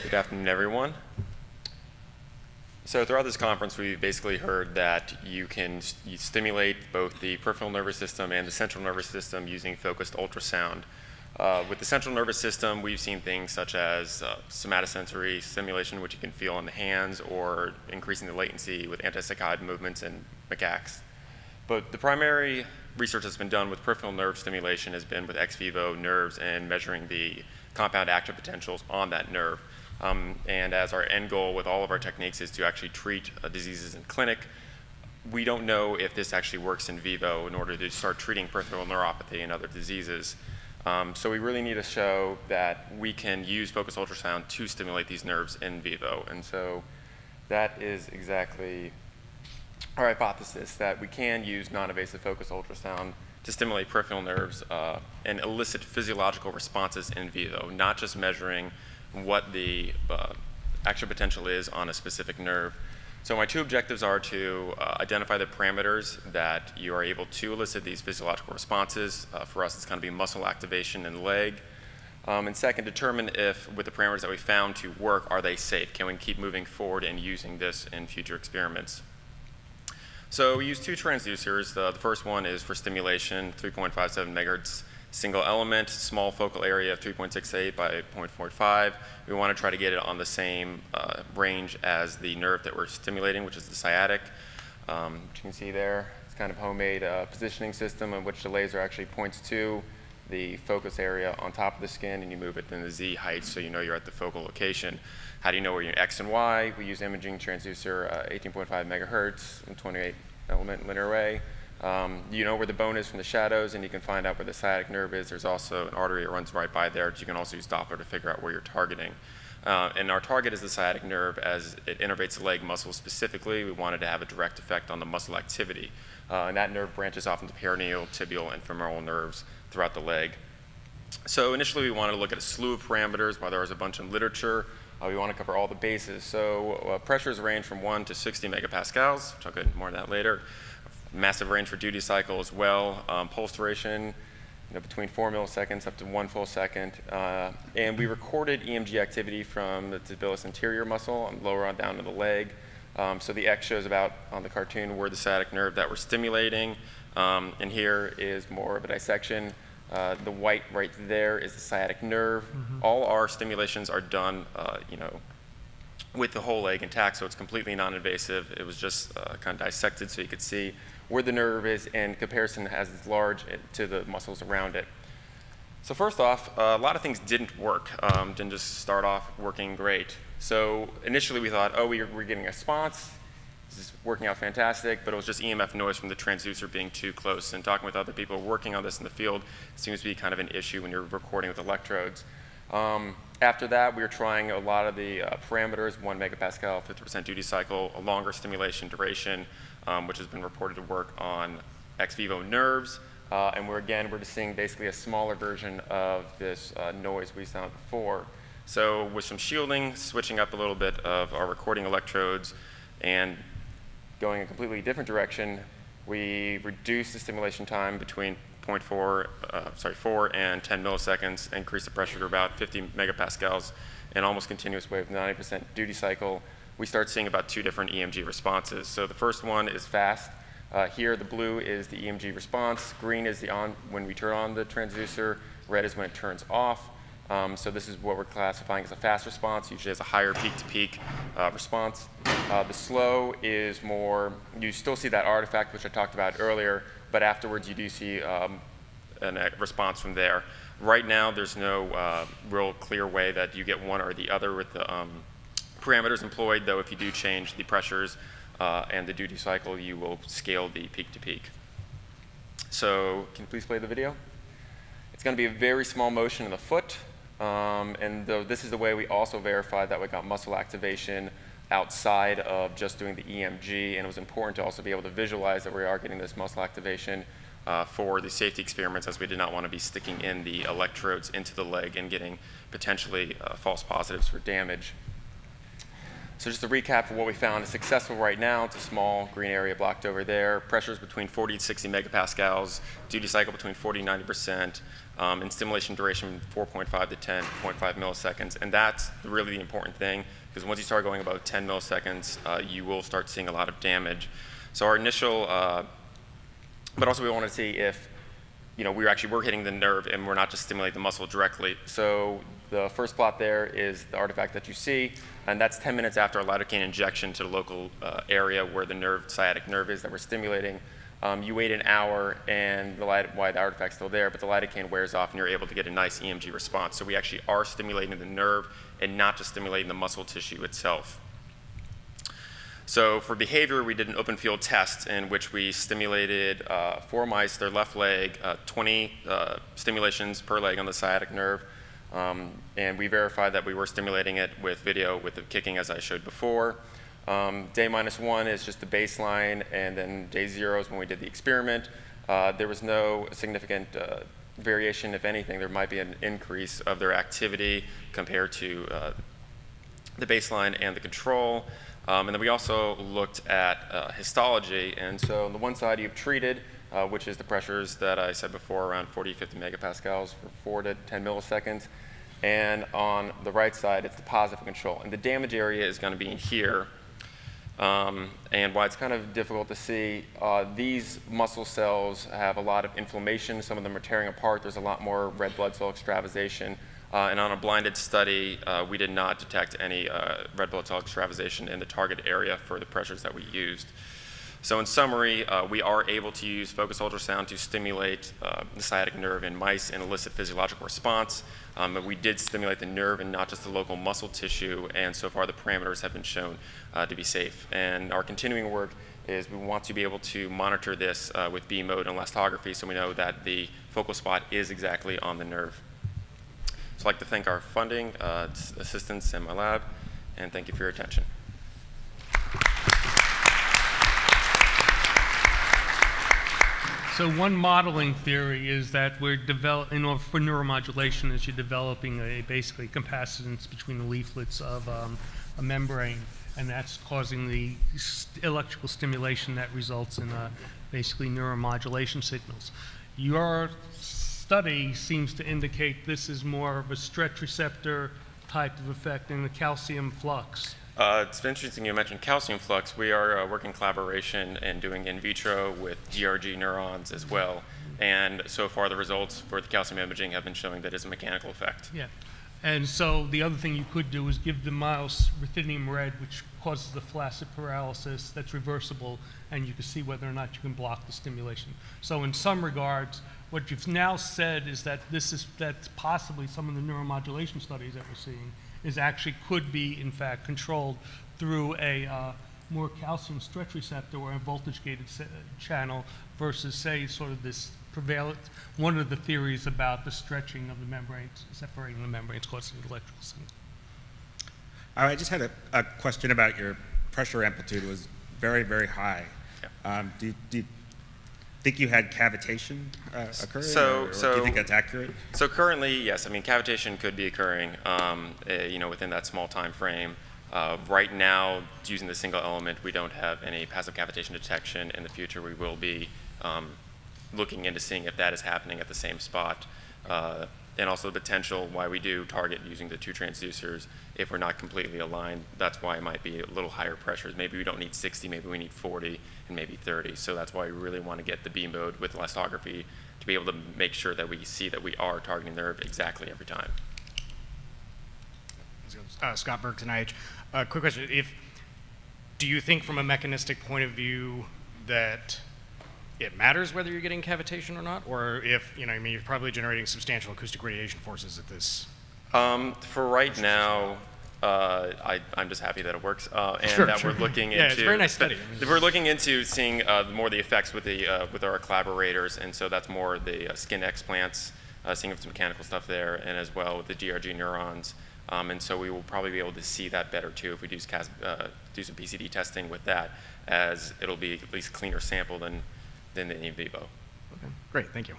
Good afternoon, everyone. So throughout this conference, we've basically heard that you can stimulate both the peripheral nervous system and the central nervous system using focused ultrasound. With the central nervous system, we've seen things such as somatosensory stimulation, which you can feel in the hands, or increasing the latency with antipsychotic movements in macaques. But the primary research that's been done with peripheral nerve stimulation has been with ex vivo nerves and measuring the compound action potentials on that nerve. And as our end goal with all of our techniques is to actually treat diseases in clinic, we don't know if this actually works in vivo in order to start treating peripheral neuropathy and other diseases. So we really need to show that we can use focused ultrasound to stimulate these nerves in vivo. And so that is exactly our hypothesis, that we can use non-invasive focused ultrasound to stimulate peripheral nerves and elicit physiological responses in vivo, not just measuring what the action potential is on a specific nerve. So my two objectives are to identify the parameters that you are able to elicit these physiological responses. For us, it's going to be muscle activation in the leg. And second, determine if, with the parameters that we found to work, are they safe? Can we keep moving forward and using this in future experiments? So we use two transducers. The first one is for stimulation, 3.57 megahertz single element, small focal area of 3.68 by 0.45. We want to try to get it on the same range as the nerve that we're stimulating, which is the sciatic. Which you can see there, it's kind of homemade positioning system in which the laser actually points to the focus area on top of the skin, and you move it in the Z height so you know you're at the focal location. How do you know where you're X and Y? We use imaging transducer 18.5 megahertz and 28 element linear array. You know where the bone is from the shadows, and you can find out where the sciatic nerve is. There's also an artery that runs right by there. You can also use Doppler to figure out where you're targeting. And our target is the sciatic nerve as it innervates the leg muscle specifically. We wanted to have a direct effect on the muscle activity. And that nerve branches off into perineal, tibial, and femoral nerves throughout the leg. So initially we wanted to look at a slew of parameters, while there was a bunch in literature. We want to cover all the bases. So pressures range from 1 to 60 megapascals, which I'll get more on that later. Massive range for duty cycle as well. Pulse duration, between 4 milliseconds up to 1 full second. And we recorded EMG activity from the tibialis anterior muscle and lower on down to the leg. So the X shows about on the cartoon where the sciatic nerve that we're stimulating. And here is more of a dissection. The white right there is the sciatic nerve. Mm-hmm. All our stimulations are done, with the whole leg intact, so it's completely non-invasive. It was just kind of dissected so you could see where the nerve is in comparison as it's large to the muscles around it. So first off, a lot of things didn't work, didn't just start off working great. So initially we thought, we're getting a response. This is working out fantastic, but it was just EMF noise from the transducer being too close. And talking with other people working on this in the field, it seems to be kind of an issue when you're recording with electrodes. After that, we were trying a lot of the parameters, 1 megapascal, 50% duty cycle, a longer stimulation duration, which has been reported to work on ex vivo nerves. And we're just seeing basically a smaller version of this noise we saw before. So with some shielding, switching up a little bit of our recording electrodes, and going a completely different direction, we reduced the stimulation time between 4 and 10 milliseconds, increase the pressure to about 50 megapascals, and almost continuous wave, 90% duty cycle. We start seeing about 2 different EMG responses. So the first one is fast. Here, the blue is the EMG response. Green is the on when we turn on the transducer. Red is when it turns off. So this is what we're classifying as a fast response, usually has a higher peak-to-peak response. The slow is more, you still see that artifact, which I talked about earlier, but afterwards you do see a response from there. Right now, there's no real clear way that you get one or the other with the parameters employed, though if you do change the pressures and the duty cycle, you will scale the peak-to-peak. So can you please play the video? It's going to be a very small motion in the foot, and this is the way we also verified that we got muscle activation outside of just doing the EMG, and it was important to also be able to visualize that we are getting this muscle activation for the safety experiments, as we did not want to be sticking in the electrodes into the leg and getting potentially false positives for damage. So just to recap for what we found is successful right now. It's a small green area blocked over there. Pressures between 40 to 60 megapascals, duty cycle between 40 and 90%, and stimulation duration 4.5 to 10.5 milliseconds. And that's really the important thing, because once you start going about 10 milliseconds, you will start seeing a lot of damage. So our initial, but also we want to see if we're hitting the nerve and we're not just stimulating the muscle directly. So the first plot there is the artifact that you see, and that's 10 minutes after a lidocaine injection to the local area where the sciatic nerve is that we're stimulating. You wait an hour, and why the artifact's still there, but the lidocaine wears off, and you're able to get a nice EMG response. So we actually are stimulating the nerve and not just stimulating the muscle tissue itself. So for behavior, we did an open field test in which we stimulated 4 mice, their left leg, 20 stimulations per leg on the sciatic nerve. And we verified that we were stimulating it with video with the kicking, as I showed before. Day -1 is just the baseline, and then day 0 is when we did the experiment. There was no significant variation. If anything, there might be an increase of their activity compared to the baseline and the control. And then we also looked at histology. And so on the one side, you've treated, which is the pressures that I said before, around 40, 50 megapascals for 4 to 10 milliseconds. And on the right side, it's the positive control. And the damage area is going to be in here. And why it's kind of difficult to see, these muscle cells have a lot of inflammation. Some of them are tearing apart. There's a lot more red blood cell extravasation. And on a blinded study, we did not detect any red blood cell extravasation in the target area for the pressures that we used. So in summary, we are able to use focused ultrasound to stimulate the sciatic nerve in mice and elicit physiological response. But we did stimulate the nerve and not just the local muscle tissue, and so far the parameters have been shown to be safe. And our continuing work is we want to be able to monitor this with B mode and elastography, so we know that the focal spot is exactly on the nerve. So I'd like to thank our funding, assistants, and my lab, and thank you for your attention. So one modeling theory is that for neuromodulation, is you're developing basically capacitance between the leaflets of a membrane, and that's causing the electrical stimulation that results in basically neuromodulation signals. Your study seems to indicate this is more of a stretch receptor type of effect in the calcium flux. It's interesting you mentioned calcium flux. We are working in collaboration and doing in vitro with DRG neurons as well. And so far the results for the calcium imaging have been showing that it's a mechanical effect. Yeah. And so the other thing you could do is give the mouse ruthenium red, which causes the flaccid paralysis that's reversible, and you can see whether or not you can block the stimulation. So in some regards, what you've now said is that that's possibly some of the neuromodulation studies that we're seeing could be in fact controlled through a more calcium stretch receptor or a voltage gated channel versus, say, sort of this prevalent, one of the theories about the stretching of the membranes, separating the membranes, causing electrical signal. I just had a question about your pressure amplitude. It was very, very high. Yeah. Do you think you had cavitation occurring, or do you think that's accurate? So currently, yes. I mean, cavitation could be occurring, within that small time frame. Right now, using the single element, we don't have any passive cavitation detection. In the future, we will be looking into seeing if that is happening at the same spot. And also the potential why we do target using the 2 transducers if we're not completely aligned. That's why it might be a little higher pressures. Maybe we don't need 60, maybe we need 40, and maybe 30. So that's why we really want to get the B mode with elastography to be able to make sure that we see that we are targeting the nerve exactly every time. Scott Burks, NIH. Quick question. Do you think from a mechanistic point of view that it matters whether you're getting cavitation or not? Or if, you're probably generating substantial acoustic radiation forces at this? For right now, I'm just happy that it works, and sure, that sure. we're looking yeah, into. it's a very nice study. We're looking into seeing more the effects with our collaborators, and so that's more the skin explants, seeing if some mechanical stuff there, and as well with the DRG neurons. And so we will probably be able to see that better too if we do some PCD testing with that, as it'll be at least cleaner sample than the in vivo. Okay, great, thank you.